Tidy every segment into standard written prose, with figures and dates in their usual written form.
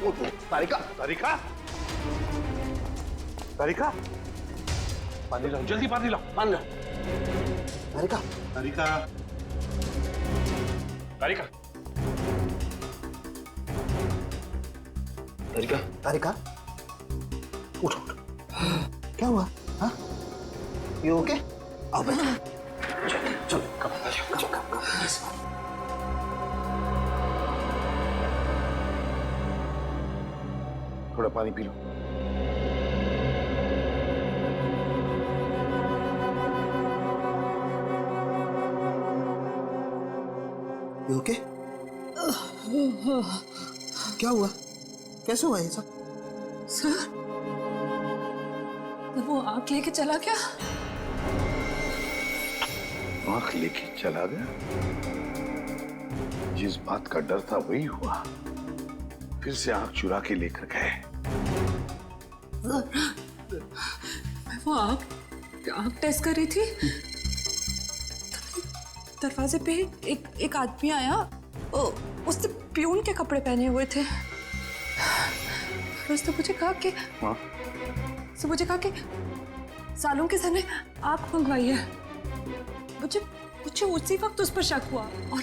तारिका, तारिका, तारिका, पानी लाओ, जल्दी पानी लाओ, पानी लाओ। तारिका, तारिका, तारिका, तारिका, तारिका, उठो, उठो। क्या हुआ? हाँ? You okay? आओ बैठो। चलो, चलो, कम। थोड़ा पानी पी लो। You okay? क्या हुआ? कैसे हुआ ये सब? सर, वो आंख लेके चला गया। आंख लेके चला गया? जिस बात का डर था वही हुआ। फिर से आंख चुरा के लेकर गए। वो आंख टेस्ट कर रही थी। दरवाजे पे एक आदमी आया। उसने प्यून के कपड़े पहने हुए थे। उसने मुझे कहा कि सालों के सर ने आंख मंगवाई है। मुझे उसी वक्त उस पर शक हुआ और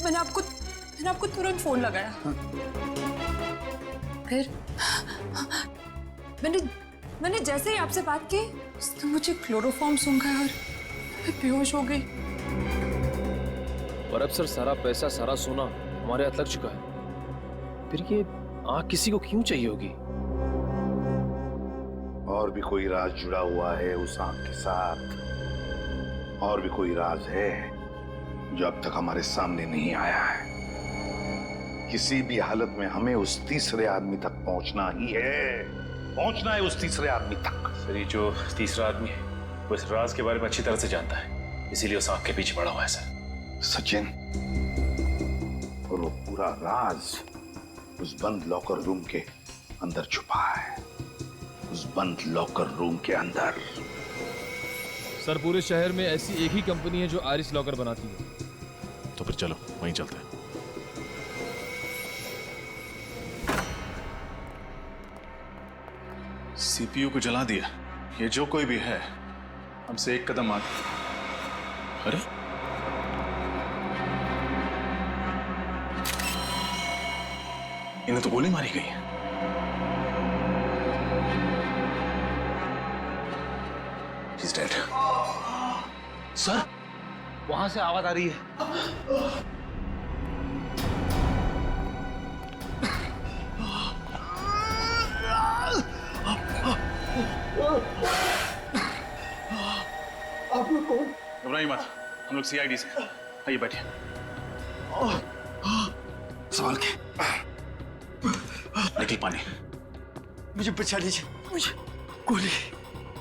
मैंने आपको तुरंत फोन लगाया। फिर मैंने जैसे ही आपसे बात की, उसने मुझे क्लोरोफॉर्म सूंघा और मैं बेहोश हो गई। और अब सर सारा पैसा, सारा सोना हमारे हाथ लग चुका है। फिर ये आंख किसी को क्यों चाहिए होगी? और भी कोई राज जुड़ा हुआ है उस आंख के साथ। और भी कोई राज है जो अब तक हमारे सामने नहीं आया है। किसी भी हालत में हमें उस तीसरे आदमी तक पहुंचना ही है। पहुंचना है उस तीसरे आदमी तक। सर ये जो तीसरा आदमी है वो इस राज के बारे में अच्छी तरह से जानता है, इसीलिए उस आंख के पीछे पड़ा हुआ है सर। सचिन, और वो पूरा राज उस बंद लॉकर रूम के अंदर छुपा है। उस बंद लॉकर रूम के अंदर। सर पूरे शहर में ऐसी एक ही कंपनी है जो आइरिस लॉकर बनाती है। तो फिर चलो वहीं चलते हैं। सीपीयू को जला दिया। ये जो कोई भी है हमसे एक कदम आगे। अरे इन्हें तो गोली मारी गई है। He's dead. सर, वहां से आवाज आ रही है। आप लोग कौन? घबराइए मत, हम लोग सीआईडी से। आइए बैठिए। संभाल के। निकल पानी। मुझे बचा लीजिए, मुझे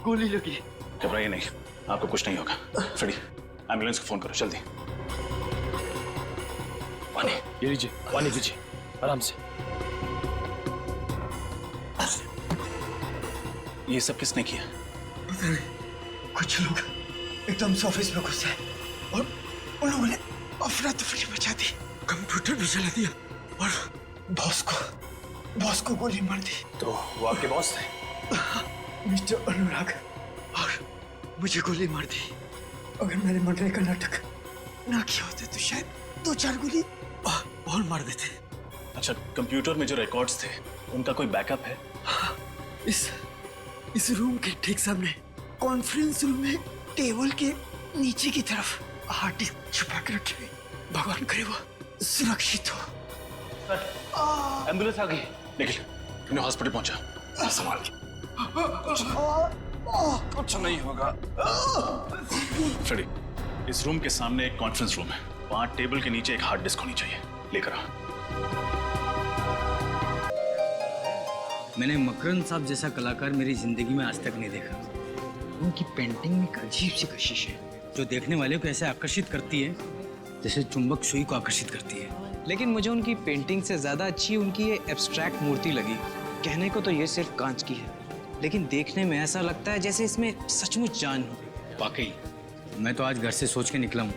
गोली लगी। घबराइए नहीं, आपको कुछ नहीं होगा। फ्रेडी, एम्बुलेंस को फोन करो जल्दी। पानी ये लीजिए, पानी लीजिए आराम से। ये सब किसने किया? पता नहीं, कुछ लोग एकदम से ऑफिस में घुसे और उन लोगों ने अफरा तफरी मचा दी, कंप्यूटर भी जला दिया और बॉस को गोली मार दी। तो वो आपके बॉस थे? मिस्टर अनुराग, और मुझे गोली मार दी। अगर मैंने मरने का नाटक ना किया होता तो शायद 2-4 गोली और मार देते। अच्छा, कंप्यूटर में जो रिकॉर्ड्स थे उनका कोई बैकअप है? इस रूम के ठीक सामने कॉन्फ्रेंस रूम में टेबल के नीचे की तरफ हार्ड डिस्क छुपा के रखी हुई। भगवान करे वो सुरक्षित हो। एम्बुलेंस आ गई। निखिल, तुमने हॉस्पिटल पहुंचा। संभाल के। कुछ नहीं होगा। फ्रेडी, इस रूम के सामने एक कॉन्फ्रेंस रूम है। वहां टेबल के नीचे एक हार्ड डिस्क होनी चाहिए। लेकर आ। मैंने मकरंद साहब जैसा कलाकार मेरी जिंदगी में आज तक नहीं देखा। उनकी पेंटिंग में एक अजीब सी कशिश है जो देखने वाले को ऐसे आकर्षित करती है जैसे चुंबक सुई को आकर्षित करती है। लेकिन मुझे उनकी पेंटिंग से ज्यादा अच्छी उनकी ये एब्स्ट्रैक्ट मूर्ति लगी। कहने को तो ये सिर्फ कांच की है, लेकिन देखने में ऐसा लगता है जैसे इसमें सचमुच जान हो। वाकई मैं तो आज घर से सोच के निकला हूँ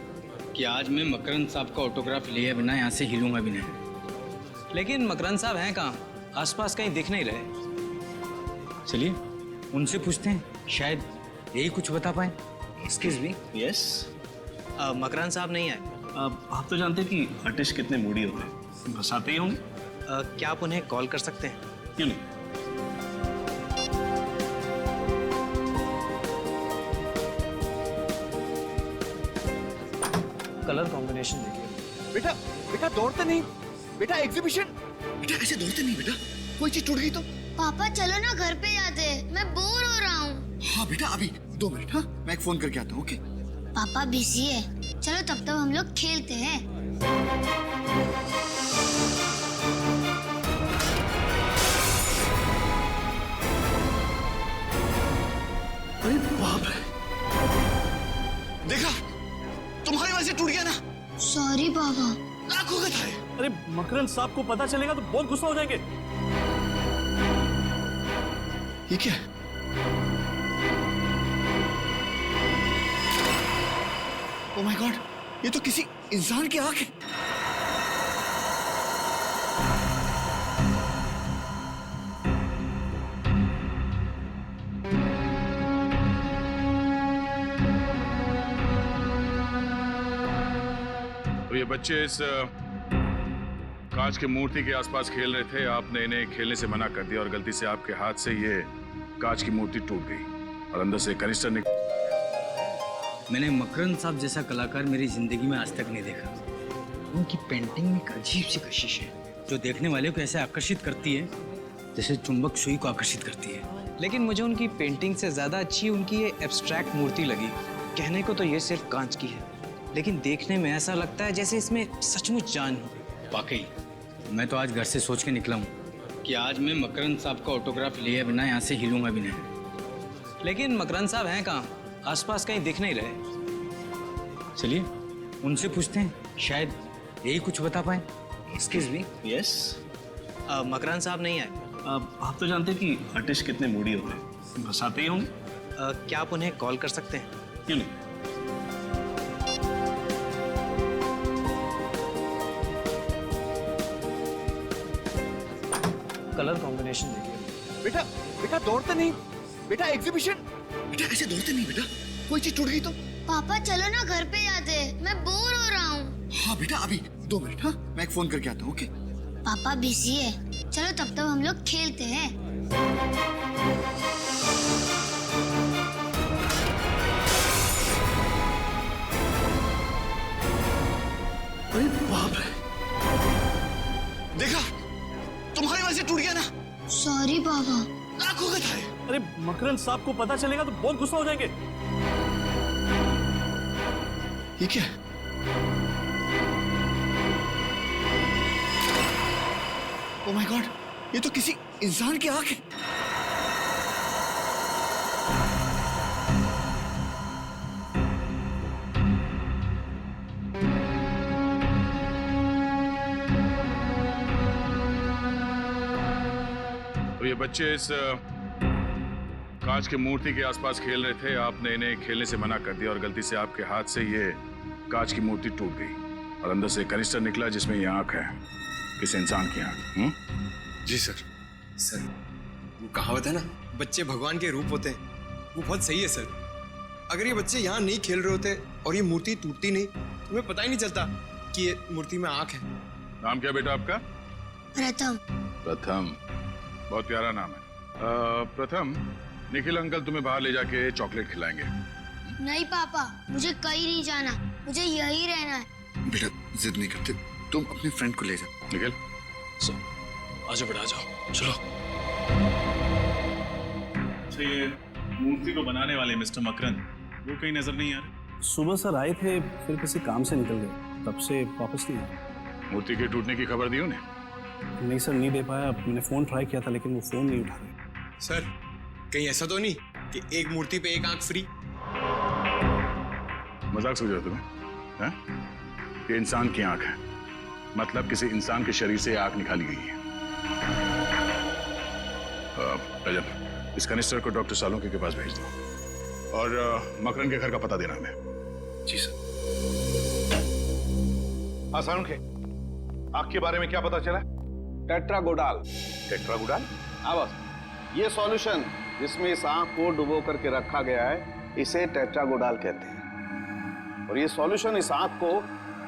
कि आज मैं मकरंद साहब का ऑटोग्राफ लिए बिना यहाँ से हिलूंगा भी नहीं। लेकिन मकरंद साहब हैं कहाँ? आसपास कहीं दिख नहीं रहे। चलिए उनसे पूछते हैं, शायद यही कुछ बता पाए। Excuse me. यस मकरान साहब नहीं आए। आप तो जानते हैं कि आर्टिस्ट कितने मूडी होते हैं, बस आते ही होंगे। क्या आप उन्हें कॉल कर सकते हैं? क्यों नहीं? कलर कॉम्बिनेशन देखिए। बेटा बेटा दौड़ते नहीं, बेटा एग्जीबिशन। बेटा ऐसे दौड़ते नहीं बेटा, कोई चीज टूट गई तो। पापा चलो ना घर पे जाते हैं, मैं बोर हो रहा हूँ। हाँ बेटा अभी 2 मिनट। हाँ मैं एक फोन करके आता हूँ। ओके पापा बिजी है, चलो तब तक हम लोग खेलते हैं। अरे बाप रे, देखा तुम्हारी वजह से टूट गया ना। सॉरी पापा। लाख हो गए था। अरे मकरंद साहब को पता चलेगा तो बहुत गुस्सा हो जाएंगे। ये क्या? ओह माय गॉड, ये तो किसी इंसान की आंख है। तो ये बच्चे इस कांच की मूर्ति के आसपास खेल रहे थे, आपने इन्हें खेलने से मना कर दिया और गलती से आपके हाथ से ये कांच की मूर्ति टूट गई और अंदर से कनिस्टर निकल। मैंने मकरंद साहब जैसा कलाकार मेरी जिंदगी में आज तक नहीं देखा। उनकी पेंटिंग में एक अजीब सी कशिश है जो देखने वाले को ऐसे आकर्षित करती है जैसे चुंबक सुई को आकर्षित करती है। लेकिन मुझे उनकी पेंटिंग से ज्यादा अच्छी उनकी ये एब्स्ट्रैक्ट मूर्ति लगी। कहने को तो ये सिर्फ कांच की है, लेकिन देखने में ऐसा लगता है जैसे इसमें सचमुच जान हो। वाकई मैं तो आज घर से सोच के निकला हूँ कि आज मैं मकरंद साहब का ऑटोग्राफ लिए बिना यहाँ से हिलूंगा भी नहीं। लेकिन मकरंद साहब हैं कहाँ? आसपास कहीं दिख नहीं रहे। चलिए उनसे पूछते हैं, शायद यही कुछ बता पाए। Excuse me. यस मकरंद साहब नहीं आए। आप तो जानते हैं कि आर्टिस्ट कितने मूडी होते हैं, बस आते ही होंगे। क्या आप उन्हें कॉल कर सकते हैं? क्यों नहीं? कलर कॉम्बिनेशन देखिए। बेटा बेटा दौड़ते नहीं, बेटा एग्जीबिशन। बेटा ऐसे दौड़ते नहीं बेटा, कोई चीज टूट गई तो। पापा चलो ना घर पे जाते हैं, मैं बोर हो रहा हूँ। हाँ बेटा अभी 2 मिनट। हाँ मैं एक फोन करके आता हूँ। ओके पापा बिजी है, चलो तब तक हम लोग खेलते हैं। अरे बाप रे, देखा तुम्हारी वजह से टूट गया ना। सॉरी पापा। लाख हो गए था। अरे मकरंद साहब को पता चलेगा तो बहुत गुस्सा हो जाएंगे। ये क्या? ओह माय गॉड, ये तो किसी इंसान की आंख है। तो ये बच्चे इस कांच की मूर्ति के आसपास खेल रहे थे, आपने इन्हें खेलने से मना कर दिया और गलती से आपके हाथ से ये कांच की मूर्ति टूट गई और अंदर से कनिस्टर निकला जिसमें ये आंख है, किसी इंसान की आंख। जी सर। सर वो कहावत है ना, बच्चे भगवान के रूप होते हैं, वो बहुत सही है सर। अगर ये बच्चे यहाँ नहीं खेल रहे होते और ये मूर्ति टूटती नहीं तो हमें पता ही नहीं चलता कि ये मूर्ति में आंख है। नाम क्या बेटा आपका? प्रथम। प्रथम, बहुत प्यारा नाम है। प्रथम, निखिल अंकल तुम्हें बाहर ले जाके चॉकलेट खिलाएंगे। नहीं पापा, मुझे कहीं नहीं जाना, मुझे यहीं रहना है। बेटा जिद नहीं करते, तुम अपने फ्रेंड को ले जाओ। निखिल आजाओ बेटा आजाओ, चलो। अच्छा, ये मूर्ति को बनाने वाले मिस्टर मकरंद वो कहीं नजर नहीं आ रहे। सुबह सर आए थे, फिर किसी काम से निकल गए, तब से वापस नहीं आए। मूर्ति के टूटने की खबर दी उन्हें? नहीं सर, नहीं दे पाया। मैंने फ़ोन ट्राई किया था लेकिन वो फ़ोन नहीं उठा रहे। सर कहीं ऐसा तो नहीं कि एक मूर्ति पे एक आंख फ्री? मजाक समझ रहे हो तुम्हें? हैं? ये इंसान की आंख है, मतलब किसी इंसान के शरीर से आंख निकाली गई है। रजत, इस कनिस्टर को डॉक्टर सालोंके के पास भेज दो और मकरन के घर का पता देना हमें। जी सर। सालोंके, आंख के बारे में क्या पता चला? टेट्रागोडाल। टेट्रागोडाल? हाँ बस, ये सॉल्यूशन जिसमें इस आंख को डुबो करके रखा गया है, इसे टेट्रागोडाल कहते हैं। और ये सॉल्यूशन इस आंख को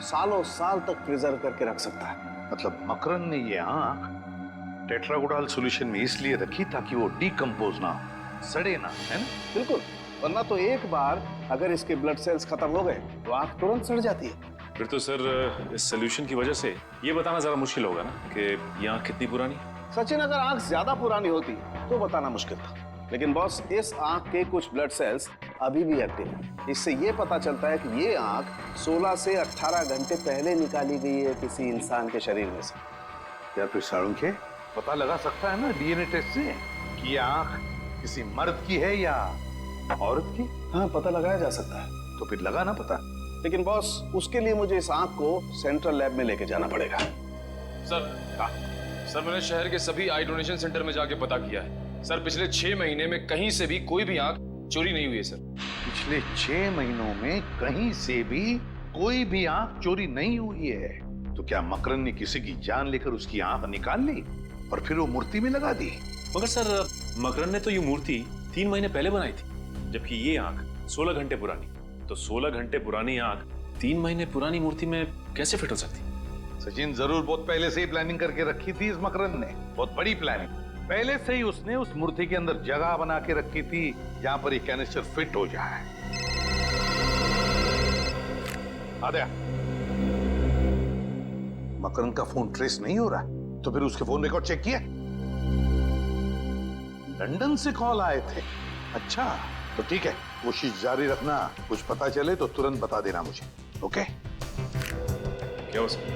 सालों साल तक प्रिजर्व करके रख सकता है। मतलब मकरंद ने ये आंख टेट्रागोडाल सॉल्यूशन में इसलिए रखी ताकि वो डिकम्पोज ना हो, सड़े ना, है ना? बिल्कुल, वरना तो एक बार अगर इसके ब्लड सेल्स खत्म हो गए तो आंख तुरंत सड़ जाती है। फिर तो सर इस सोल्यूशन की वजह से ये बताना जरा मुश्किल होगा ना कि ये आंख कितनी पुरानी। सचिन, अगर आंख ज्यादा पुरानी होती तो बताना मुश्किल था, लेकिन बॉस इस आंख के कुछ ब्लड सेल्स अभी भी एक्टिव हैं। इससे ये पता चलता है कि ये आंख 16 से 18 घंटे पहले निकाली गई है किसी इंसान के शरीर में से। या फिर साळुंखे पता लगा सकता है ना डीएनए टेस्ट से कि ये आंख किसी मर्द की है या औरत की? हाँ, पता लगाया जा सकता है। तो फिर लगा ना पता। लेकिन बॉस उसके लिए मुझे इस आंख को सेंट्रल लैब में लेके जाना पड़ेगा। सर मैंने शहर के सभी आई डोनेशन सेंटर में जाके पता किया है सर। पिछले 6 महीने में कहीं से भी कोई भी आंख चोरी नहीं हुई है सर। पिछले 6 महीनों में कहीं से भी कोई भी आंख चोरी नहीं हुई है। तो क्या मकरंद ने किसी की जान लेकर उसकी आंख निकाल ली और फिर वो मूर्ति में लगा दी? मगर सर मकरंद ने तो ये मूर्ति 3 महीने पहले बनाई थी, जबकि ये आंख 16 घंटे पुरानी। तो 16 घंटे पुरानी आंख 3 महीने पुरानी मूर्ति में कैसे फिट हो सकती? सचिन, जरूर बहुत पहले से ही प्लानिंग करके रखी थी इस मकरंद ने, बहुत बड़ी प्लानिंग। पहले से ही उसने उस मूर्ति के अंदर जगह बना के रखी थी जहां पर ये कैनिस्टर फिट हो जाए। आद्या, मकरंद का फोन ट्रेस नहीं हो रहा, तो फिर उसके फोन रिकॉर्ड चेक किया? लंदन से कॉल आए थे। अच्छा, तो ठीक है, कोशिश जारी रखना। कुछ पता चले तो तुरंत बता देना मुझे, ओके? क्या हो सर?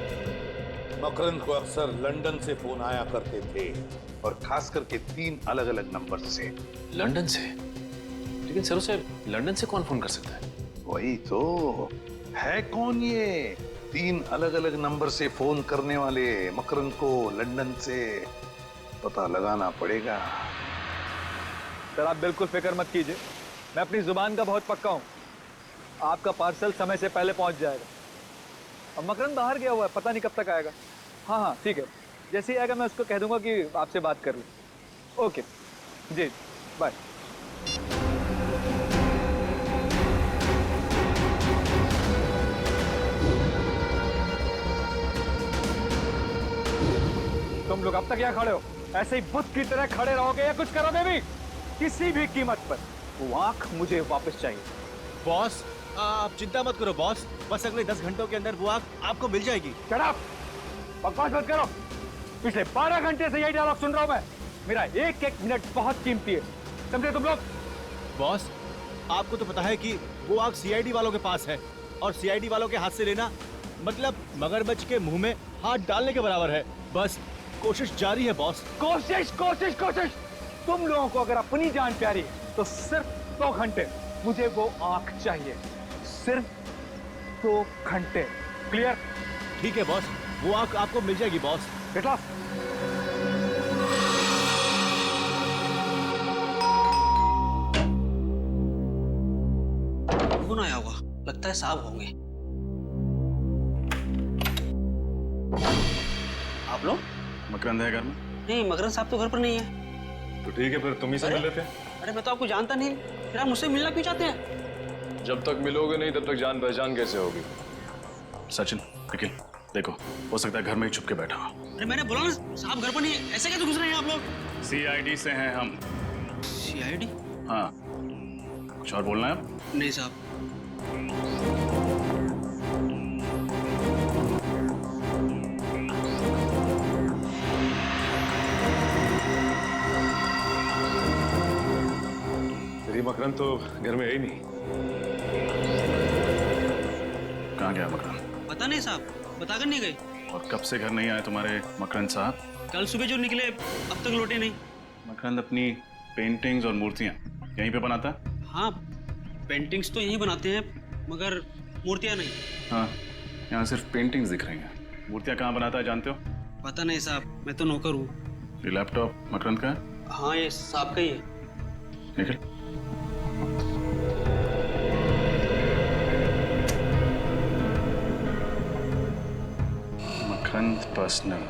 मकरंद को अक्सर लंदन से फोन आया करते थे, और खास करके 3 अलग अलग नंबर से। लंदन से? लेकिन सर उसे लंदन से कौन फोन कर सकता है? वही तो है, कौन ये 3 अलग अलग नंबर से फोन करने वाले मकरंद को लंदन से? पता लगाना पड़ेगा। सर आप बिल्कुल फिक्र मत कीजिए, मैं अपनी जुबान का बहुत पक्का हूँ। आपका पार्सल समय से पहले पहुंच जाएगा। अब मकरंद बाहर गया हुआ है, पता नहीं कब तक आएगा। हाँ ठीक है, जैसे ही आएगा मैं उसको कह दूंगा कि आपसे बात कर लूँ। ओके जी, बाय। तुम लोग अब तक यहाँ खड़े हो, ऐसे ही बुत की तरह खड़े रहोगे या कुछ करोगे भी? किसी भी कीमत पर वो आंख मुझे वापस चाहिए। बॉस आप चिंता मत करो बॉस, बस अगले 10 घंटों के अंदर वो आंख आपको मिल जाएगी। शट अप, बकवास मत करो। पिछले 12 घंटे से यही डायलॉग सुन रहा हूं मैं। मेरा एक एक मिनट बहुत कीमती है, समझे तुम लोग? बॉस आपको तो पता है कि वो आंख सीआईडी वालों के पास है, और सीआईडी वालों के हाथ से लेना मतलब मगरमच्छ के मुंह में हाथ डालने के बराबर है। बस कोशिश जारी है बॉस। कोशिश कोशिश कोशिश। तुम लोगों को अगर अपनी जान प्यारी है तो सिर्फ 2 घंटे मुझे वो आंख चाहिए, सिर्फ 2 घंटे। क्लियर? ठीक है बॉस, वो आंख आपको मिल जाएगी बॉस। Get lost. कौन आया होगा? लगता है साहब होंगे। आप लोग? मकरंद है घर में? नहीं, मकरंद साहब तो घर पर नहीं है। तो ठीक है, फिर तुम ही से मिल लेते हैं। अरे मैं तो आपको जानता नहीं, फिर आप मुझसे मिलना क्यों चाहते हैं? जब तक मिलोगे नहीं तब तक जान पहचान कैसे होगी? सचिन, निखिल, देखो, हो सकता है घर में ही छुप के बैठा हो। अरे मैंने बोला ना साहब घर पर नहीं है, ऐसे कैसे घुस रहे हैं आप लोग? सीआईडी से हैं हम। सीआईडी? हाँ, कुछ और बोलना है? नहीं साहब। मकरंद तो घर में है ही नहीं। कहाँ गया मकरंद? पता नहीं साहब, बताकर नहीं गए। और कब से घर नहीं आए तुम्हारे मकरंद साहब? कल सुबह जो निकले अब तक लौटे नहीं। मकरंद अपनी पेंटिंग्स और मूर्तियाँ यहीं पे बनाता है? हाँ, पेंटिंग्स तो यहीं बनाते हैं मगर मूर्तियाँ नहीं। हाँ, यहाँ सिर्फ पेंटिंग्स दिख रही हैं। मूर्तियाँ कहाँ बनाता है जानते हो? पता नहीं साहब, मैं तो नौकर हूँ। ये लैपटॉप मकरंद का है? हाँ, ये साहब का ही है। निखिल, मकरंद पर्सनल।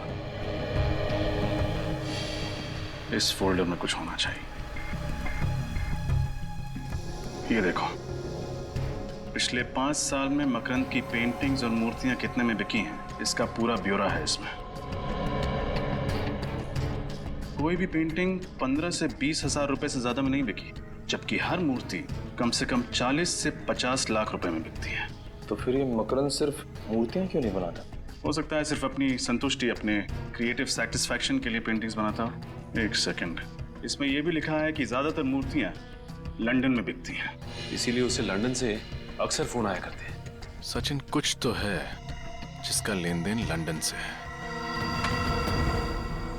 इस फोल्डर में कुछ होना चाहिए। ये देखो, पिछले 5 साल में मकरंद की पेंटिंग्स और मूर्तियां कितने में बिकी हैं, इसका पूरा ब्यौरा है इसमें। कोई भी पेंटिंग 15 से 20 हजार रुपए से ज्यादा में नहीं बिकी, जबकि हर मूर्ति कम से कम 40 से 50 लाख रुपए में बिकती है। तो फिर ये मकरंद सिर्फ मूर्तियां क्यों नहीं बनाता? हो सकता है सिर्फ अपनी संतुष्टि, अपने क्रिएटिव सेटिस्फैक्शन के लिए पेंटिंग्स बनाता हो। एक सेकंड, इसमें यह भी लिखा है कि ज्यादातर मूर्तियां लंदन में बिकती हैं, इसीलिए उसे लंदन से अक्सर फोन आया करते हैं। सचिन, कुछ तो है जिसका लेन देन लंदन से है।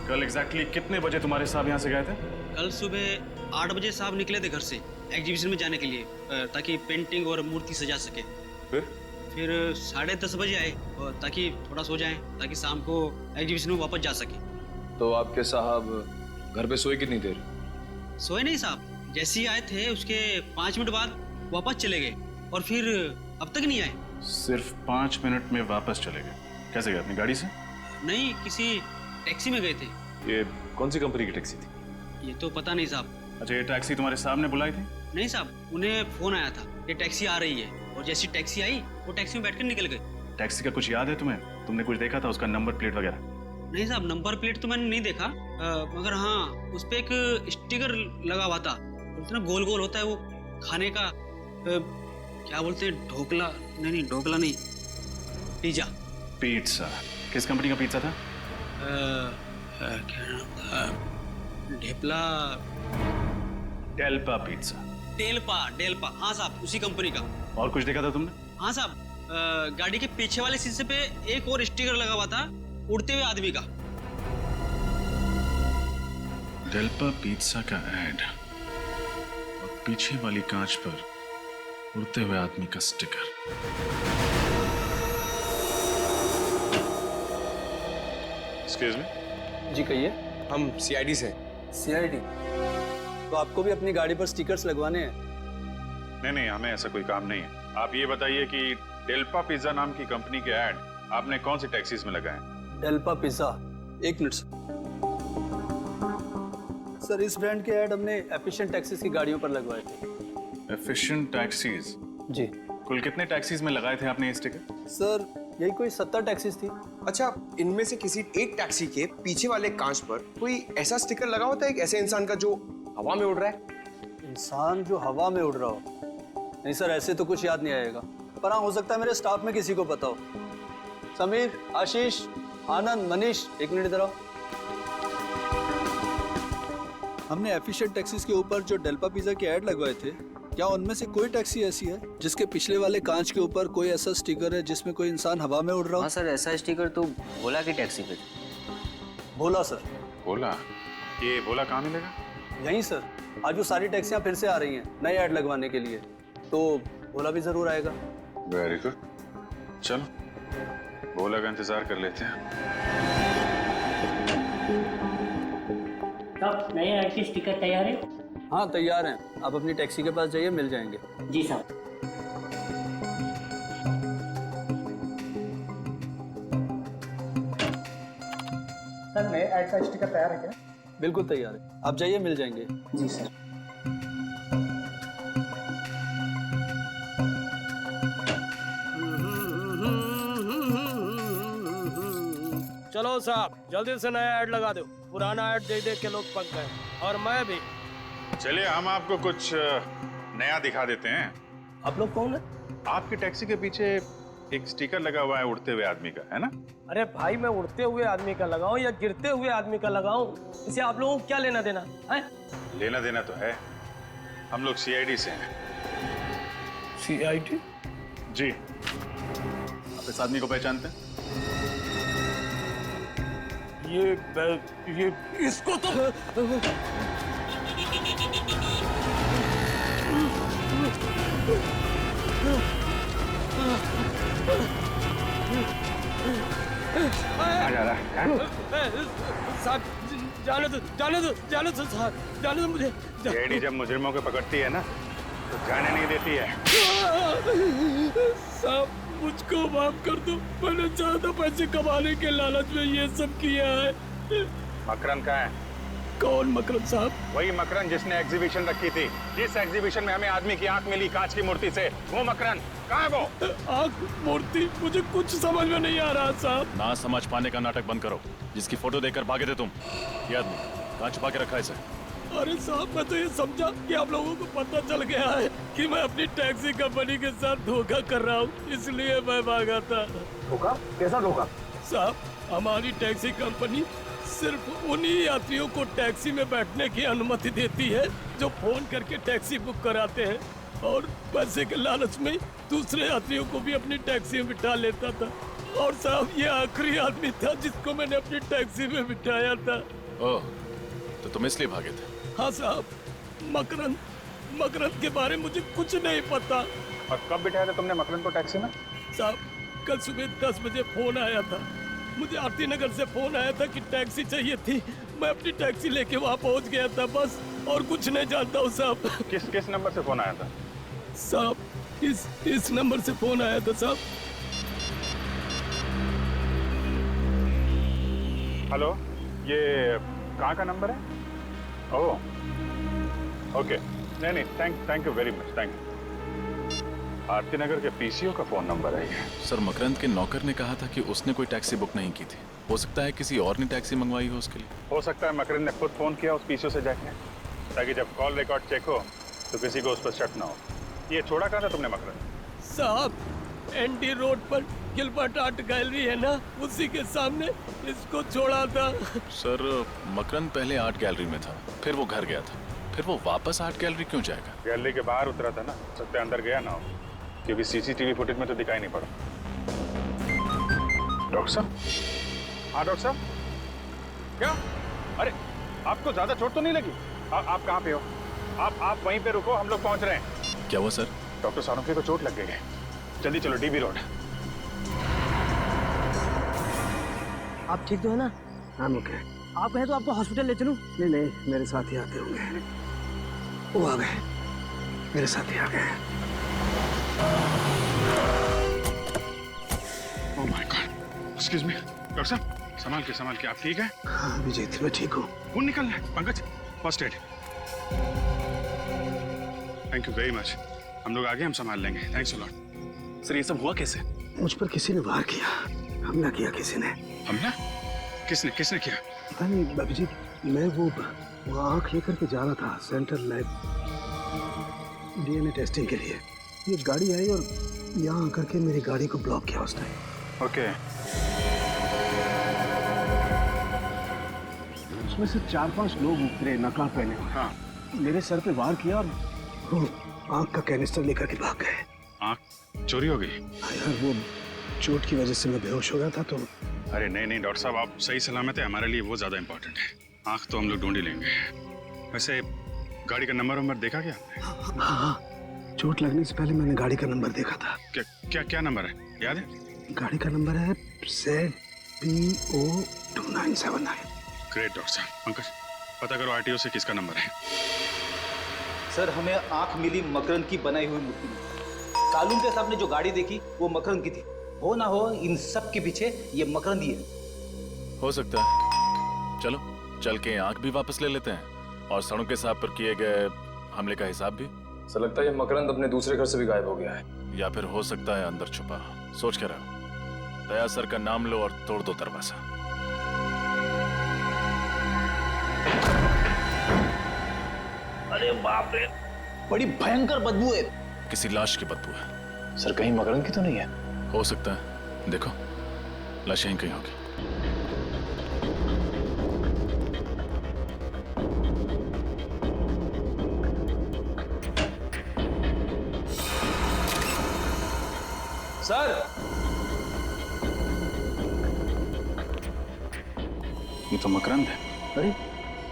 कल एग्जैक्टली कितने बजे तुम्हारे साहब यहाँ से गए थे? कल सुबह 8 बजे साहब निकले थे घर से एग्जीबिशन में जाने के लिए, ताकि पेंटिंग और मूर्ति सजा सके। फिर 10:30 बजे आए, और ताकि थोड़ा सो जाएं, ताकि शाम को एग्जीबिशन में वापस जा सके। तो आपके साहब घर पे सोए कितनी देर? सोए नहीं साहब, जैसे ही आए थे उसके 5 मिनट बाद वापस चले गए, और फिर अब तक नहीं आए। सिर्फ 5 मिनट में वापस चले गए? कैसे गए, अपनी गाड़ी से? नहीं, किसी टैक्सी में गए थे। ये कौन सी कंपनी की टैक्सी थी? ये तो पता नहीं साहब। अच्छा, ये टैक्सी तुम्हारे साहब ने बुलाई थी? नहीं साहब, उन्हें फोन आया था ये टैक्सी आ रही है, और जैसी टैक्सी आई वो टैक्सी में बैठकर निकल गए। टैक्सी का कुछ याद है तुम्हें? तुमने कुछ देखा था, उसका नंबर प्लेट वगैरह? नहीं साहब, नंबर प्लेट तो मैंने नहीं देखा, मगर हाँ उस पे एक स्टिकर लगा हुआ था, बोलते ना गोल गोल होता है वो खाने का, क्या बोलते हैं, ढोकला? नहीं, ढोकला नहीं, पिज्जा। पिज्जा? किस कंपनी का पिज्जा था? क्या नाम था? ढेपला, डेल्पा पिज्जा। डेल्पा, हाँ साहब, उसी कंपनी का। और कुछ देखा था तुमने? हाँ साहब, गाड़ी के पीछे वाले शीशे पे एक और स्टिकर लगा हुआ था उड़ते हुए आदमी का। डेल्पा पिज्जा का ऐड, और पीछे वाली कांच पर उड़ते हुए आदमी का स्टिकर। Excuse me. जी कहिए। हम सीआईडी से। सीआईडी? तो आपको भी अपनी गाड़ी पर स्टिकर्स लगवाने हैं? नहीं, हमें ऐसा कोई काम नहीं है। आप ये बताइए कि डेल्पा पिज्जा नाम की कंपनी के ऐड आपने कौन सी टैक्सीज में लगाए? डेल्पा पिज्जा? एक मिनट सर, इस ब्रांड के ऐड हमने एफिशिएंट टैक्सीज की गाड़ियों पर लगवाए थे। Efficient taxis? जी। कुल कितने टैक्सीज में लगाए थे आपने ये स्टिकर? सर, यही कोई 70 टैक्सीज थी। अच्छा, इनमें से किसी एक टैक्सी के पीछे वाले कांच पर कोई ऐसा स्टिकर लगा होता है, एक ऐसे इंसान का जो हवा में उड़ रहा है? इंसान जो हवा में उड़ रहा हो? नहीं सर, ऐसे तो कुछ याद नहीं आएगा, पर हाँ हो सकता है मेरे स्टाफ में किसी को पता हो। समीर, आशीष, आनंद, मनीष, एक मिनट इधर आओ। हमने एफिशिएंट टैक्सीज के ऊपर जो डेल्पा पिज्जा के ऐड लगवाए थे, क्या उनमें से कोई टैक्सी ऐसी है जिसके पिछले वाले कांच के ऊपर कोई ऐसा स्टिकर है जिसमें कोई इंसान हवा में उड़ रहा हो? हाँ सर, ऐसा स्टिकर तो भोला की टैक्सी पे। भोला सर? भोला? ये भोला कहाँ मिलेगा? यहीं सर, आज वो सारी टैक्सियां फिर से आ रही हैं नए ऐड लगवाने के लिए, तो भोला भी जरूर आएगा। वेरी गुड, चलो भोला का इंतजार कर लेते हैं। तब नए ऐड के स्टिकर तैयार है? हाँ तैयार हैं, आप अपनी टैक्सी के पास जाइए, मिल जाएंगे। जी साहब। सर, नए ऐड का स्टिकर तैयार है क्या? बिल्कुल तैयार है, आप जाइए, मिल जाएंगे। जी सर। चलो साहब, जल्दी से नया ऐड लगा दो, पुराना ऐड देख देख के लोग पक गए, और मैं भी। चलिए हम आपको कुछ नया दिखा देते हैं। आप लोग कौन है? आपकी टैक्सी के पीछे एक स्टिकर लगा हुआ है उड़ते हुए आदमी का, है ना? अरे भाई, मैं उड़ते हुए आदमी का लगाऊं या गिरते हुए आदमी का लगाऊं, इसे आप लोगों को क्या लेना देना है? लेना देना तो है, हम लोग सीआईडी से हैं। सीआईडी? जी। आप इस आदमी को पहचानते हैं? ये इसको तो साहब, जाने दो साहब, जाने दो मुझे। सीआईडी जब मुजरिमों को पकड़ती है ना, तो जाने नहीं देती है। साहब, मुझको माफ कर दो, मैंने ज्यादा पैसे कमाने के लालच में ये सब किया है। मकरंद कहाँ है? कौन मकरंद साहब? वही मकरंद जिसने एग्जीबिशन रखी थी, जिस एग्जीबिशन में हमें आदमी की आंख मिली कांच की मूर्ति से, वो मकरंद कहाँ है वो? आंख मूर्ति मुझे कुछ समझ में नहीं आ रहा साहब। ना समझ पाने का नाटक बंद करो। जिसकी फोटो देखकर भागे थे तुम, ये आदमी कहाँ छुपा के रखा है इसे? अरे साहब मैं तो ये समझा कि आप लोगों को पता चल गया है कि मैं अपनी टैक्सी कंपनी के साथ धोखा कर रहा हूँ, इसलिए मैं भागा था। धोखा? कैसा धोखा? साहब हमारी टैक्सी कंपनी सिर्फ उन्हीं यात्रियों को टैक्सी में बैठने की अनुमति देती है जो फोन करके टैक्सी बुक कराते हैं, और पैसे के लालच में दूसरे यात्रियों को भी अपनी टैक्सी में बिठा लेता था। और साहब ये आखिरी आदमी था जिसको मैंने अपनी टैक्सी में बिठाया था। ओह, तो तुम इसलिए भागे थे? हाँ साहब, मकरंद के बारे में मुझे कुछ नहीं पता। और कब बिठाया था तुमने मकरंद को टैक्सी में? साहब कल सुबह 10 बजे फोन आया था। मुझे आरती नगर से फोन आया था कि टैक्सी चाहिए थी। मैं अपनी टैक्सी लेके वहाँ पहुँच गया था बस, और कुछ नहीं जानता हूँ साहब। किस नंबर से फोन आया था? साहब इस नंबर से फोन आया था साहब। हेलो, ये कहाँ का नंबर है? ओह, ओके, नहीं, thank you very much, thank you. Aarti Nagar के पीसीओ का फोन नंबर है ये। सर, मकरंद के नौकर ने कहा था कि उसने कोई टैक्सी बुक नहीं की थी। हो सकता है किसी और ने टैक्सी मंगवाई हो उसके लिए। हो सकता है मकरंद ने खुद फोन किया उस पीसीओ से जाके, ताकि जब कॉल रिकॉर्ड चेक हो तो किसी को उस पर शक ना हो। ये छोड़ा कहाँ था तुमने मकरंद? साहब एनडी रोड पर गिलबर्ट आर्ट गैलरी है ना, उसी के सामने इसको छोड़ा था। सर, मकरंद पहले आर्ट गैलरी में था, फिर वो घर गया था, फिर वो वापस आर्ट गैलरी क्यों जाएगा? गैलरी के बाहर उतरा था ना, सकते अंदर गया ना हो, क्योंकि सीसीटीवी फुटेज में तो दिखाई नहीं पड़ा। डॉक्टर साहब? हाँ डॉक्टर साहब, क्या? अरे आपको ज्यादा चोट तो नहीं लगी? आप कहाँ पे हो? आप वहीं पे रुको, हम लोग पहुंच रहे हैं। क्या हुआ सर? डॉक्टर सारुंखे को चोट लग गई है, जल्दी चलो डीबी रोड। आप ठीक तो है ना? हाँ ओके। आप कहें तो आपको हॉस्पिटल ले चलूं? नहीं, मेरे साथ ही आते होंगे। वो आ गए, मेरे साथ ही आ गए। Oh my God, excuse me doctor साहब, संभाल के, आप ठीक है? हाँ विजय, मैं ठीक हूँ। खून निकल रहा है। Pankaj, first aid. Thank you very much, हम लोग आगे, हम संभाल लेंगे। Thanks a lot. सर, ये सब हुआ कैसे? मुझ पर किसी ने वार किया, हमला किया किसी ने। हमला? किसने किया? पता नहीं अभिजीत, मैं वो आँख लेकर के जा रहा था सेंट्रल लैब डीएनए टेस्टिंग के लिए। ये गाड़ी आई और यहाँ आकर के मेरी गाड़ी को ब्लॉक किया उस टाइम। ओके। उसमें से 4-5 लोग उतरे नकाब पहने हुए। हाँ। मेरे सर पे वार किया और आँख का कैनिस्टर लेकर के भाग गए। आँख चोरी हो गई? यार वो चोट की वजह से मैं बेहोश हो गया था तो। अरे नहीं डॉक्टर साहब, आप सही सलामत है, हमारे लिए वो ज्यादा इम्पोर्टेंट है। आँख तो हम लोग ढूंढ ही लेंगे। वैसे गाड़ी का नंबर देखा क्या आपने? हाँ, चोट लगने से पहले मैंने गाड़ी का नंबर देखा था। क्या नंबर है, याद है? गाड़ी का नंबर है ZPO 2979। ग्रेट डॉक्टर साहब। पंकज, पता करो आरटीओ से किसका नंबर है। सर, हमें आंख मिली मकरंद की बनाई हुई मूर्ति में। सालून के सामने जो गाड़ी देखी वो मकरंद की थी। हो ना हो इन सब के पीछे ये मकरंद ही है। हो सकता है। चलो चल के आंख भी वापस ले लेते हैं और सारुंखे साहब पर किए गए हमले का हिसाब भी। सर, लगता है ये मकरंद अपने दूसरे घर से भी गायब हो गया है। या फिर हो सकता है अंदर छुपा। सोच के रहो। दया सर का नाम लो और तोड़ दो दरवाजा। अरे बाप रे, बड़ी भयंकर बदबू है। किसी लाश की बदबू है। सर, कहीं मकरंद की तो नहीं है? हो सकता है, देखो लाश यहीं कहीं होगी। सर, ये तो मकरंद है। अरे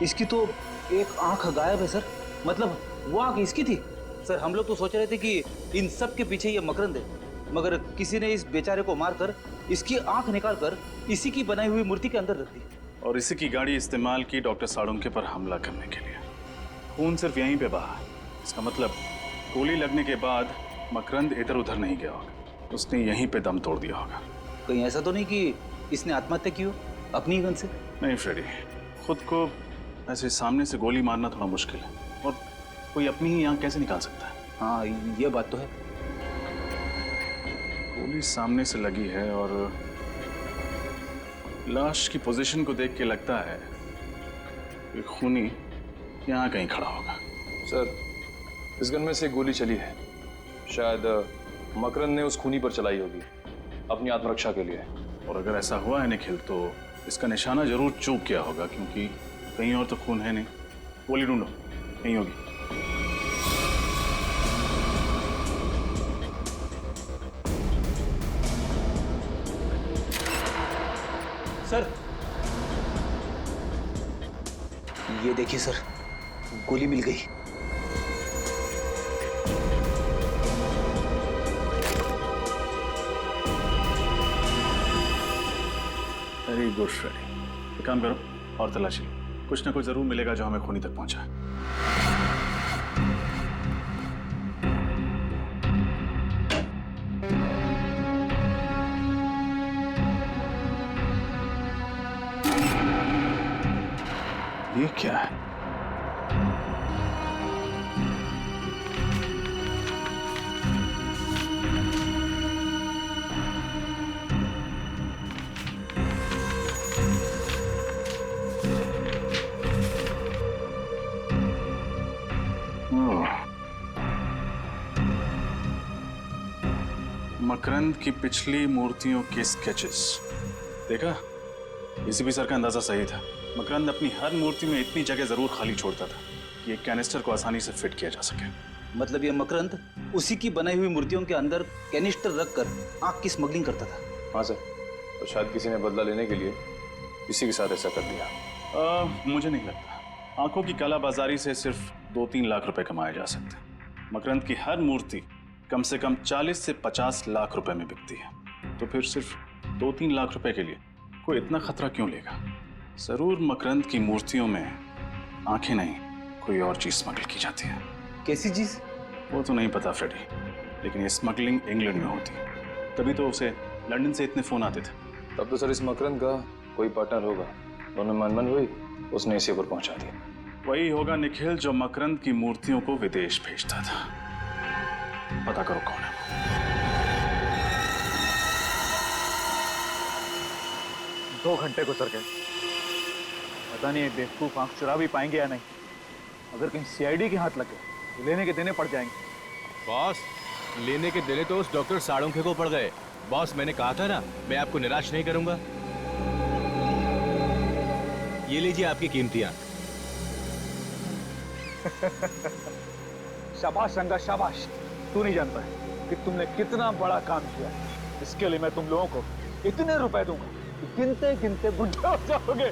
इसकी तो एक आंख गायब है सर। मतलब वो आंख इसकी थी। सर, हम लोग तो सोच रहे थे कि इन सब के पीछे ये मकरंद है, मगर किसी ने इस बेचारे को मारकर इसकी आंख निकालकर इसी की बनाई हुई मूर्ति के अंदर रख दी। और इसी की गाड़ी इस्तेमाल की डॉक्टर सारुंखे पर हमला करने के लिए। खून सिर्फ यहीं पे बहा। इसका मतलब गोली लगने के बाद मकरंद इधर उधर नहीं गया होगा, उसने यहीं पे दम तोड़ दिया होगा। कहीं ऐसा तो नहीं कि इसने आत्महत्या की हो अपनी गन से? नहीं फ्रेडी, खुद को ऐसे सामने से गोली मारना थोड़ा मुश्किल है, और कोई अपनी ही आंख कैसे निकाल सकता है? हाँ, ये बात तो है। गोली सामने से लगी है और लाश की पोजीशन को देख के लगता है कि खूनी यहाँ कहीं खड़ा होगा। सर, इस गन में से एक गोली चली है, शायद मकरंद ने उस खूनी पर चलाई होगी अपनी आत्मरक्षा के लिए। और अगर ऐसा हुआ है निखिल, तो इसका निशाना जरूर चूक गया होगा, क्योंकि कहीं और तो खून है नहीं। गोली ढूंढो, कहीं होगी। सर, ये देखिए सर, गोली मिल गई। Very good Freddy. एक काम करो और तलाशी लो, कुछ ना कुछ जरूर मिलेगा जो हमें खूनी तक पहुंचा है। ये क्या है? मकरंद की पिछली मूर्तियों के स्केचेस देखा? एसीपी सर का अंदाजा सही था। मकरंद अपनी हर मूर्ति में इतनी जगह जरूर खाली छोड़ता था कि एक कैनिस्टर को आसानी से फिट किया जा सके। मतलब ये मकरंद उसी की बनाई हुई मूर्तियों के अंदर कैनिस्टर रखकर आग की स्मगलिंग करता था। हाँ सर, तो शायद किसी ने बदला लेने के लिए इसी के साथ ऐसा कर दिया। मुझे नहीं लगता। आंखों की कालाबाजारी से सिर्फ 2-3 लाख रुपए कमाए जा सकते हैं। मकरंद की हर मूर्ति कम से कम 40 से 50 लाख रुपए में बिकती है, तो फिर सिर्फ 2-3 लाख रुपए के लिए कोई इतना खतरा क्यों लेगा? जरूर मकरंद की मूर्तियों में आंखें नहीं, कोई और चीज स्मगल की जाती है। कैसी चीज? वो तो नहीं पता फ्रेडी, लेकिन ये स्मगलिंग इंग्लैंड में होती है, तभी तो उसे लंदन से इतने फोन आते थे। तब तो सर इस मकरंद का कोई पार्टनर होगा, दोनों मनमन हुई, उसने इसी पर पहुंचा दिया। वही होगा निखिल जो मकरंद की मूर्तियों को विदेश भेजता था। पता करो कौन है। 2 घंटे गुजर गए, पता नहीं ये बेवकूफ आंख चुरा भी पाएंगे या नहीं। अगर कहीं सीआईडी के हाथ लग गए तो लेने के देने पड़ जाएंगे। बॉस, लेने के देने तो उस डॉक्टर साड़ोंखे को पड़ गए। बॉस, मैंने कहा था ना, मैं आपको निराश नहीं करूंगा। ये लीजिए आपकी कीमती आंख। शाबाश रंगा, शाबाश। तू नहीं जानता है कि तुमने कितना बड़ा काम किया। इसके लिए मैं तुम लोगों को इतने रुपए दूंगा, गिनते गिनते बुढ़े हो जाओगे।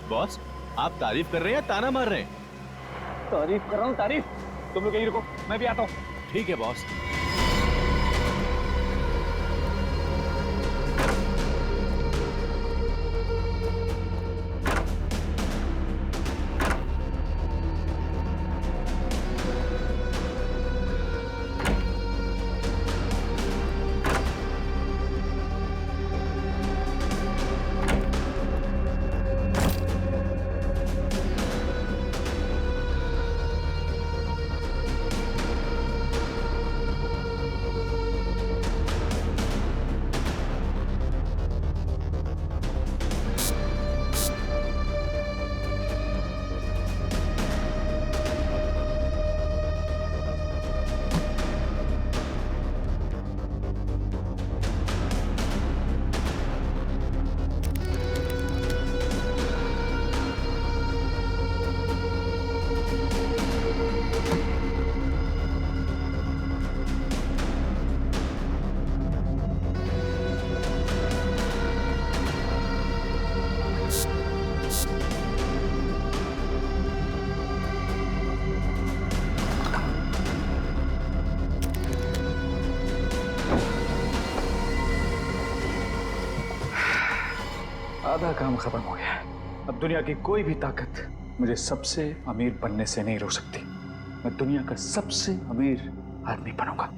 बॉस, आप तारीफ कर रहे हैं या ताना मार रहे हैं? तारीफ कर रहा हूँ, तारीफ। तुम लोग यहीं रुको, मैं भी आता हूँ। ठीक है बॉस। आधा काम खत्म हो गया। अब दुनिया की कोई भी ताकत मुझे सबसे अमीर बनने से नहीं रोक सकती। मैं दुनिया का सबसे अमीर आदमी बनूंगा।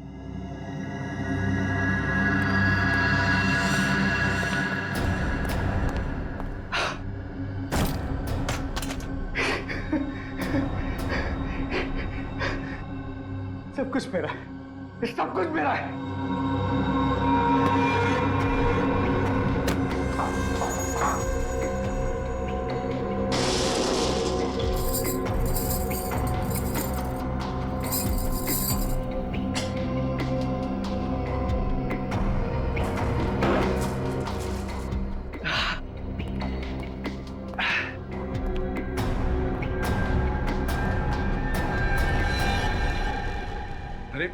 कुछ मेरा है, सब कुछ मेरा है। अरे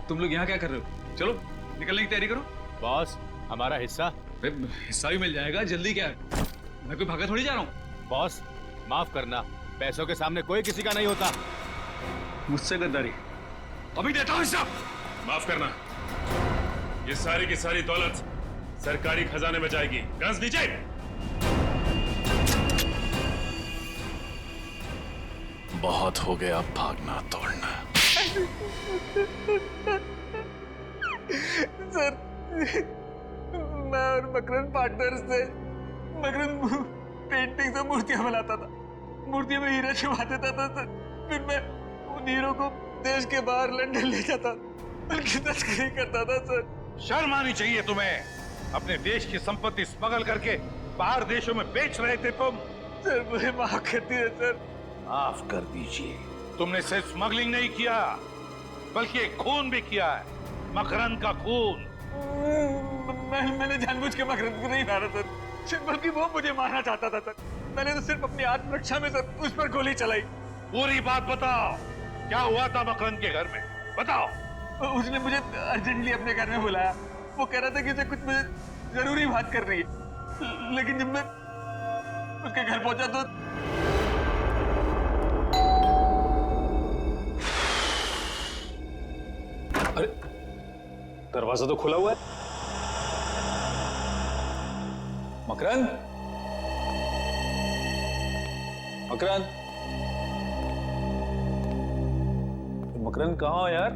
तुम लोग यहाँ क्या कर रहे हो? चलो निकलने की तैयारी करो। बॉस, हमारा हिस्सा? अरे हिस्सा भी मिल जाएगा, जल्दी क्या है? मैं कोई भागा थोड़ी जा रहा हूँ। बॉस माफ करना, पैसों के सामने कोई किसी का नहीं होता। मुझसे गद्दारी अभी देता हूँ हिस्सा। माफ करना, ये सारी की सारी दौलत सरकारी खजाने में जाएगी। गज नीचे। बहुत हो गया अब भागना तोड़ना। सर, मैं और मकरंद पार्टनर्स थे। मकरंद पेंटिंग से मूर्तियां बनाता था, मूर्तियों में हीरा छुपा देता था सर। फिर मैं उन हीरो को देश के बाहर लंदन ले जाता, उनकी तस्करी करता था सर। शर्म आनी चाहिए तुम्हें। अपने देश की संपत्ति स्मगल करके बाहर देशों में बेच रहे थे तुम। सर मुझे माफ कर दीजिए सर। माफ कर दीजिए। तुमने सिर्फ स्मगलिंग नहीं किया, बल्कि एक खून भी किया है, मकरंद का खून। मैंने जानबूझ के मकरंद को नहीं मारा सर, बल्कि वो मुझे मारना चाहता था सर। मैंने तो सिर्फ अपनी आत्मरक्षा में सर उस पर गोली चलाई। पूरी बात बताओ, क्या हुआ था मकरंद के घर में? बताओ। उसने मुझे अर्जेंटली अपने घर में बुलाया। वो कह रहा था कि उसे कुछ मुझे जरूरी बात कर रही है, लेकिन जब मैं उसके घर पहुंचा तो अरे दरवाजा तो खुला हुआ है। मकरंद, मकरंद, मकरंद कहाँ हो यार?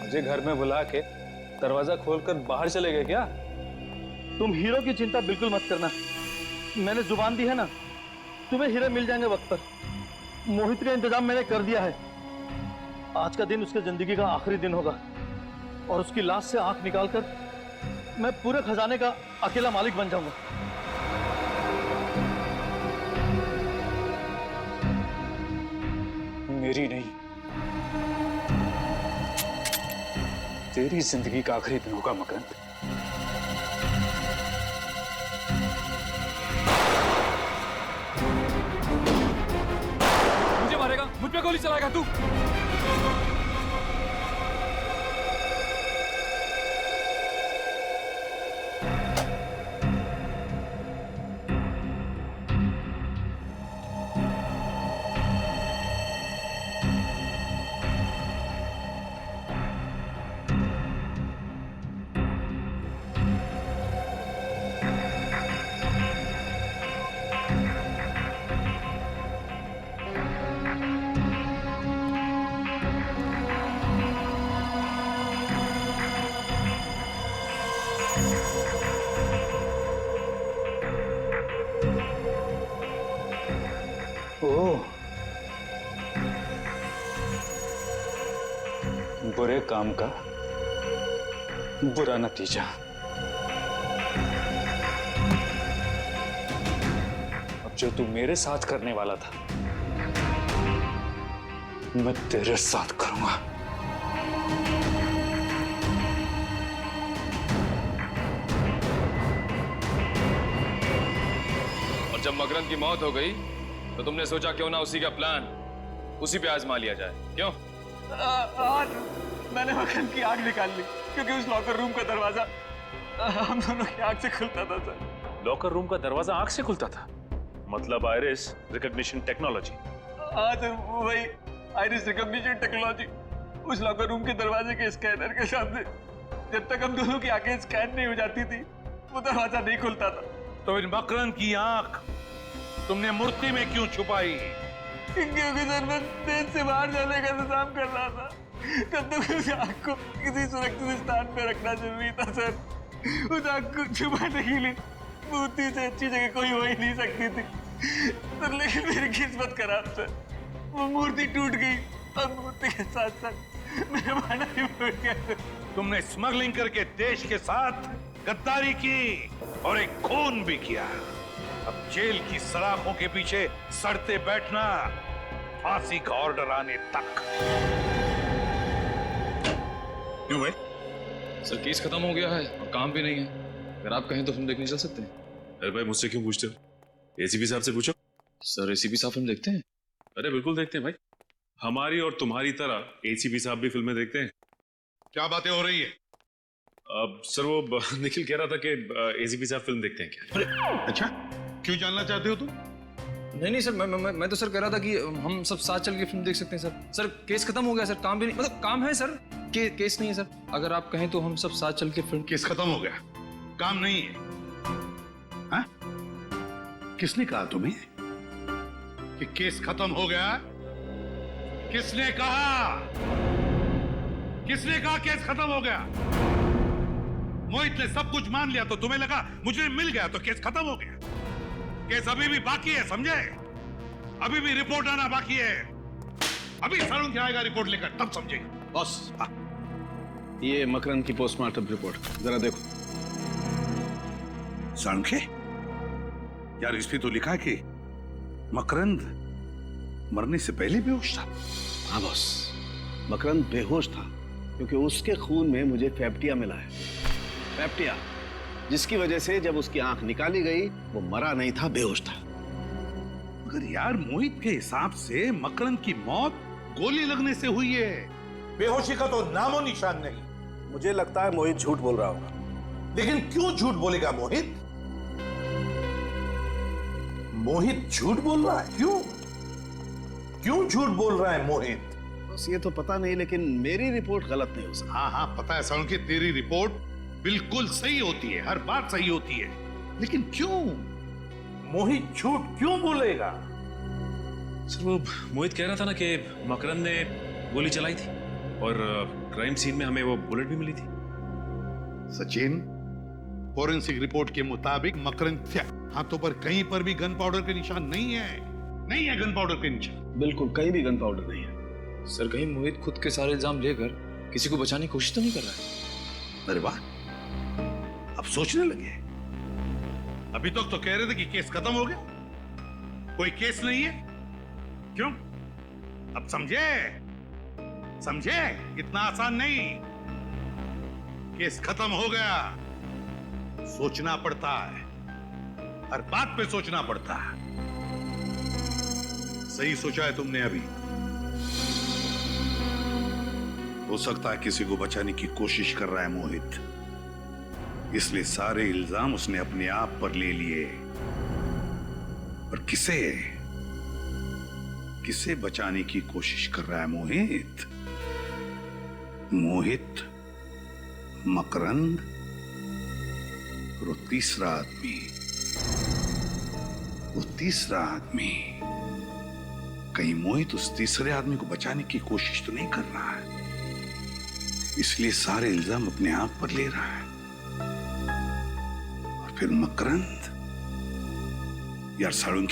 मुझे घर में बुला के दरवाजा खोलकर बाहर चले गए क्या? तुम हीरो की चिंता बिल्कुल मत करना, मैंने जुबान दी है ना, तुम्हें हीरे मिल जाएंगे वक्त पर। मोहित का इंतजाम मैंने कर दिया है। आज का दिन उसके जिंदगी का आखिरी दिन होगा और उसकी लाश से आंख निकालकर मैं पूरे खजाने का अकेला मालिक बन जाऊंगा। मेरी नहीं, तेरी जिंदगी का आखिरी दिन होगा मकरंद। मुझे मारेगा, मुझ पे गोली चलाएगा तू? बुरे काम का बुरा नतीजा। अब जो तू मेरे साथ करने वाला था, मैं तेरे साथ करूंगा। और जब मकरंद की मौत हो गई तो तुमने सोचा क्यों ना उसी का प्लान उसी पे आजमा लिया जाए। क्यों? मैंने मकरंद की आग निकाल ली, क्योंकि उस लॉकर रूम का दरवाजा हम दोनों की आग से खुलता था सर। लॉकर रूम का दरवाजा आंख से खुलता था? मतलब आइरिस रिकॉग्निशन टेक्नोलॉजी? हाँ सर, वही आइरिस रिकॉग्निशन टेक्नोलॉजी। उस लॉकर रूम के दरवाजे के स्कैनर के सामने जब तक हम दोनों की आंखें स्कैन नहीं हो जाती थी, वो दरवाजा नहीं खुलता था। तो इन मकरंद की आंख तुमने मूर्ति में क्यों छुपाई? क्योंकि सर मैं देश से बाहर जाने का इंतजाम कर रहा था, तब तक उस आग को किसी सुरक्षित स्थान पे रखना जरूरी था सर। उस आग को छुपाने के लिए मूर्ति से अच्छी जगह कोई हो ही नहीं सकती थी सर, लेकिन मेरी किस्मत खराब सर। वो मूर्ति टूट गई और मूर्ति के साथ साथ मेरा भाना भी फूट गया। तुमने स्मगलिंग करके देश के साथ गद्दारी की और एक खून भी किया। अब जेल की सलाखों के पीछे सड़ते बैठना, फांसी का ऑर्डर आने तक। क्यों भाई? सर केस खत्म हो गया है और काम भी नहीं है। अगर आप कहें तो फिल्म देखने चल सकते हैं। अरे भाई मुझसे क्यों पूछते हो? एसीपी साहब से पूछो। सर एसीपी साहब फिल्म देखते हैं? अरे बिल्कुल देखते हैं भाई, हमारी और तुम्हारी तरह एसीपी साहब भी फिल्में देखते हैं। क्या बातें हो रही है? अब सर वो निखिल कह रहा था कि एसीपी साहब फिल्म देखते हैं क्या? अच्छा, क्यों जानना चाहते हो तुम? नहीं सर, मैं तो सर कह रहा था कि हम सब साथ चल के फिल्म देख सकते हैं सर। सर केस खत्म हो गया सर, काम भी नहीं, मतलब काम है सर, केस नहीं है सर। अगर आप कहें तो हम सब साथ चल के फिल्म। केस खत्म हो गया, काम नहीं है? हाँ? किसने कहा तुम्हें कि केस खत्म हो गया? किसने कहा? किसने कहा केस खत्म हो गया? मोहित ने सब कुछ मान लिया तो तुम्हें लगा मुझे मिल गया तो केस खत्म हो गया। केस अभी भी बाकी है, समझे? अभी भी रिपोर्ट आना बाकी है। अभी सारुण आएगा रिपोर्ट लेकर, तब समझेगा। बॉस, ये मकरंद की पोस्टमार्टम रिपोर्ट जरा देखो। सारुण यार, इस पे तो लिखा है कि मकरंद मरने से पहले बेहोश था। हाँ बॉस, मकरंद बेहोश था क्योंकि उसके खून में मुझे फैप्टिया मिला है। फैप्टिया, जिसकी वजह से जब उसकी आंख निकाली गई वो मरा नहीं था, बेहोश था। मगर यार मोहित के हिसाब से मकरंद की मौत गोली लगने से हुई है। बेहोशी का तो नामो निशान नहीं। मुझे लगता है मोहित झूठ बोल रहा होगा। लेकिन क्यों झूठ बोलेगा मोहित? मोहित झूठ बोल रहा है? क्यों झूठ बोल रहा है मोहित? बस ये तो पता नहीं, लेकिन मेरी रिपोर्ट गलत नहीं हो सकती। हाँ पता है सारुण, तेरी रिपोर्ट बिल्कुल सही होती है, हर बात सही होती है, लेकिन क्यों मोहित झूठ क्यों बोलेगा? सर वो मोहित कह रहा था ना कि मकरंद ने गोली चलाई थी और क्राइम सीन में हमें वो बुलेट भी मिली थी। सचिन, फोरेंसिक रिपोर्ट के मुताबिक मकरंद के हाथों पर कहीं पर भी गन पाउडर के निशान नहीं है गन पाउडर के निशान। बिल्कुल कहीं भी गन पाउडर नहीं है। सर कहीं मोहित खुद के सारे इल्जाम लेकर किसी को बचाने की कोशिश तो नहीं कर रहा है? अरे वाह, अब सोचने लगे। अभी तक तो कह रहे थे कि केस खत्म हो गया, कोई केस नहीं है। क्यों? अब समझे इतना आसान नहीं। केस खत्म हो गया, सोचना पड़ता है, हर बात पे सोचना पड़ता है। सही सोचा है तुमने। अभी हो सकता है किसी को बचाने की कोशिश कर रहा है मोहित, इसलिए सारे इल्जाम उसने अपने आप पर ले लिए। और किसे बचाने की कोशिश कर रहा है मोहित? मकरंद और वो तीसरा आदमी। कहीं मोहित उस तीसरे आदमी को बचाने की कोशिश तो नहीं कर रहा है, इसलिए सारे इल्जाम अपने आप पर ले रहा है। और फिर मकरंद, यार सारुण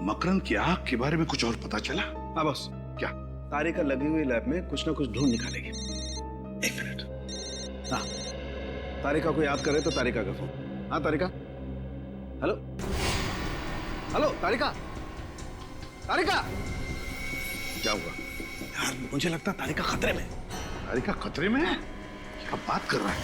मकरंद की आंख के बारे में कुछ और पता चला? हाँ बॉस। क्या? तारिका लगी हुई लैब में कुछ ना कुछ ढूंढ निकालेगी। एक मिनट। हाँ, तारिका को याद करे तो तारिका का फोन। हाँ तारिका, हेलो तारिका। क्या हुआ? यार मुझे लगता है तारिका खतरे में। तारिका खतरे में है? क्या बात कर रहा है?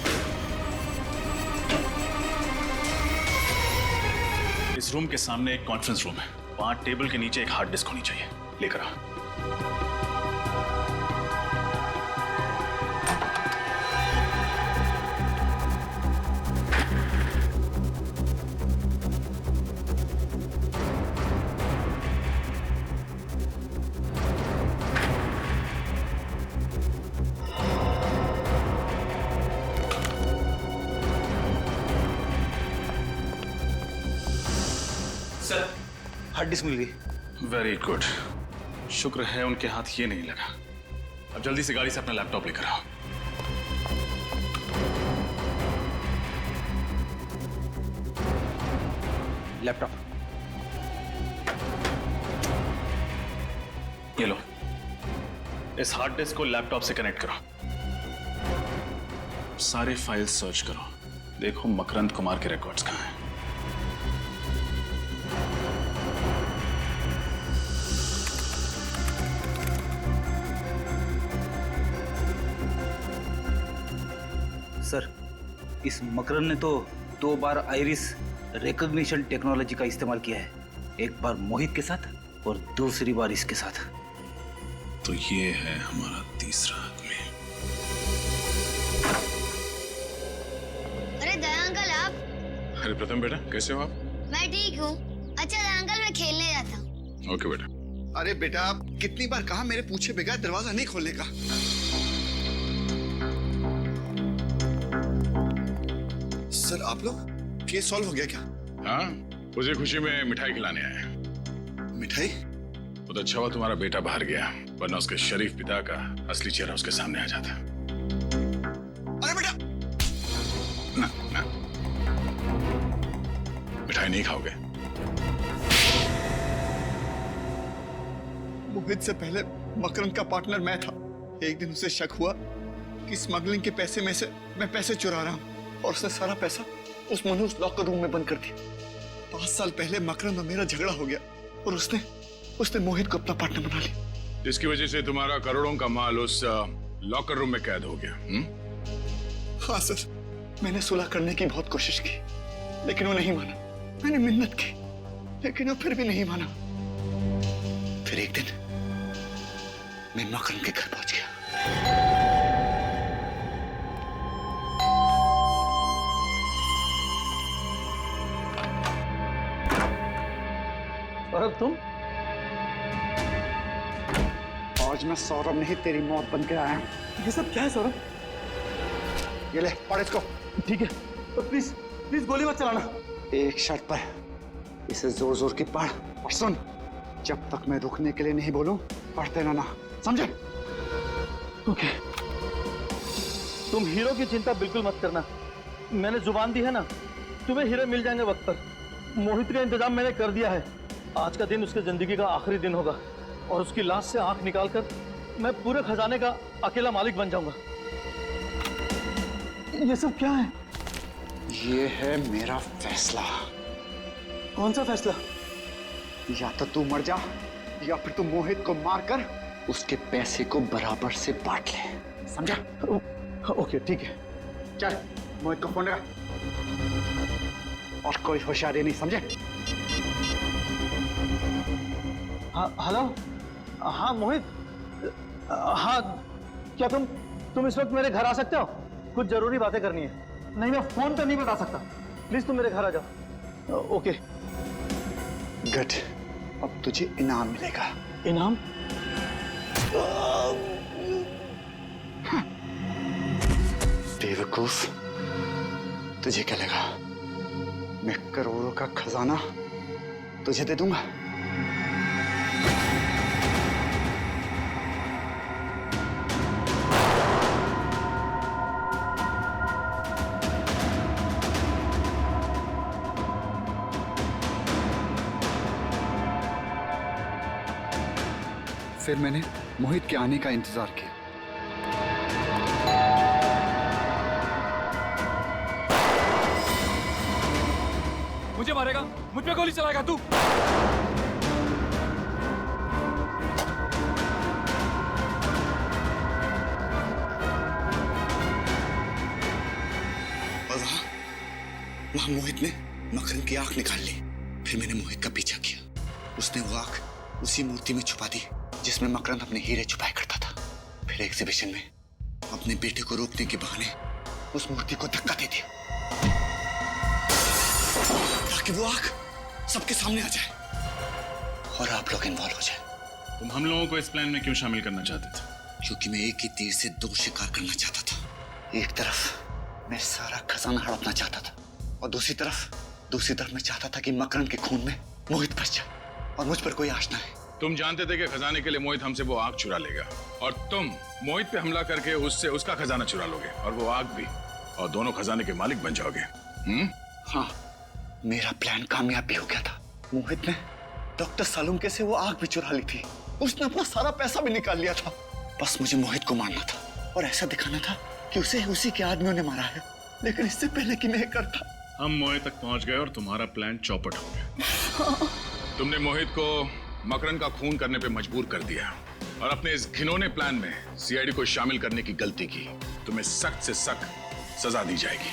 इस रूम के सामने एक कॉन्फ्रेंस रूम है, वहां टेबल के नीचे एक हार्ड डिस्क होनी चाहिए, लेकर आ। हार्ड डिस्क मिल गई। वेरी गुड, शुक्र है उनके हाथ ये नहीं लगा। अब जल्दी से गाड़ी से अपना लैपटॉप लेकर आओ। लैपटॉप ये लो, इस हार्ड डिस्क को लैपटॉप से कनेक्ट करो, सारे फाइल्स सर्च करो, देखो मकरंद कुमार के रिकॉर्ड्स कहाँ हैं। सर, इस मकरंद ने तो 2 बार आइरिस रिकॉग्निशन टेक्नोलॉजी का इस्तेमाल किया है, एक बार मोहित के साथ और दूसरी बार इसके साथ। तो ये है हमारा तीसरा आदमी। अरे दया अंकल आप? अरे प्रथम बेटा, कैसे हो आप? मैं ठीक हूँ। अच्छा दया अंकल, मैं खेलने जाता हूँ। ओके बेटा। अरे बेटा, आप कितनी बार कहा मेरे पूछे बगैर दरवाजा नहीं खोलने का। सर, आप लोग केस सॉल्व हो गया क्या? हाँ, उसी खुशी में मिठाई खिलाने आए हैं। मिठाई? बहुत अच्छा हुआ तुम्हारा बेटा बाहर गया, वरना उसके शरीफ पिता का असली चेहरा उसके सामने आ जाता। अरे बेटा! ना, ना। मिठाई नहीं खाओगे? मोहित से पहले मकरंद का पार्टनर मैं था। एक दिन उसे शक हुआ कि स्मगलिंग के पैसे में से मैं पैसे चुरा रहा हूँ, और उसने सारा पैसा उस मनुष्य लॉकर रूम में बंद कर दिया। 5 साल पहले मकरंद और मेरा झगड़ा हो गया और उसने मोहित को अपना पार्टनर बना लिया, जिसकी वजह से तुम्हारा करोड़ों का माल उस लॉकर रूम में कैद हो गया। हाँ सर, मैंने सुलह करने की बहुत कोशिश की, लेकिन वो नहीं माना। मैंने मिन्नत की, लेकिन वो फिर भी नहीं माना। फिर एक दिन मैं मकरंद के घर पहुंच गया। सौरभ, तुम? आज मैं सौरभ नहीं, तेरी मौत बन के आया हूं। ये सब क्या है सौरभ? ये ले, पढ़ इसको। ठीक है, तो प्लीज गोली मत चलाना। एक शर्त पर, इसे जोर जोर की पढ़ और सुन। जब तक मैं रुकने के लिए नहीं बोलूं, पढ़ते रहना, समझे? ओके। तुम हीरो की चिंता बिल्कुल मत करना, मैंने जुबान दी है ना, तुम्हें हीरो मिल जाएंगे वक्त पर। मोहित का इंतजाम मैंने कर दिया है। आज का दिन उसकी जिंदगी का आखिरी दिन होगा, और उसकी लाश से आंख निकालकर मैं पूरे खजाने का अकेला मालिक बन जाऊंगा। ये सब क्या है? ये है मेरा फैसला। कौन सा फैसला? या तो तू मर जा, या फिर तू मोहित को मारकर उसके पैसे को बराबर से बांट ले, समझा? ओके, ठीक है। चल, मोहित को फोन लगा, और कोई होशियारी नहीं, समझे? हाँ, हेलो। हाँ मोहित। हाँ, क्या तुम इस वक्त मेरे घर आ सकते हो? कुछ जरूरी बातें करनी है। नहीं, मैं फोन पे नहीं बता सकता। प्लीज तुम मेरे घर आ जाओ। ओके। गुड, अब तुझे इनाम मिलेगा। इनाम? बेवकूफ, तुझे क्या लगा मैं करोड़ों का खजाना तुझे दे दूंगा? फिर मैंने मोहित के आने का इंतजार किया। मुझे मारेगा? मुझ पे गोली चलाएगा तू? और वहां मोहित ने मकरंद की आंख निकाल ली। फिर मैंने मोहित का पीछा किया। उसने वो आंख उसी मूर्ति में छुपा दी जिसमें मकरंद अपने हीरे छुपाया करता था। फिर एग्जीबिशन में अपने बेटे को रोकने के बहाने उस मूर्ति को धक्का दे दिया ताकि वो आंख सबके सामने आ जाए और आप लोग इन्वॉल्व हो जाए। तुम हम लोगों को इस प्लान में क्यों शामिल करना चाहते थे? क्योंकि मैं एक ही तीर से 2 शिकार करना चाहता था। एक तरफ मैं सारा खजाना हड़पना चाहता था, और दूसरी तरफ मैं चाहता था कि मकरंद के खून में मोहित बच जाए और मुझ पर कोई आश ना है। तुम जानते थे कि खजाने के लिए मोहित हमसे वो आग चुरा लेगा, और तुम मोहित पे हमला करके उससे उसका खजाना चुरा लोगे, और वो आग भी, और दोनों खजाने के मालिक बन जाओगे। हाँ, मेरा प्लान कामयाब भी हो गया था। मोहित ने डॉक्टर सालुंके से वो आग भी चुरा ली थी, उसने अपना सारा पैसा भी निकाल लिया था। बस मुझे मोहित को मारना था और ऐसा दिखाना था कि उसे उसी के आदमियों ने मारा है। लेकिन इससे पहले कि मैं ये करता, हम मोहित तक पहुंच गए और तुम्हारा प्लान चौपट हो गया। तुमने मोहित को मकरंद का खून करने पे मजबूर कर दिया और अपने इस घिनौने प्लान में सीआईडी को शामिल करने की गलती की। तुम्हें सख्त से सख्त सजा दी जाएगी।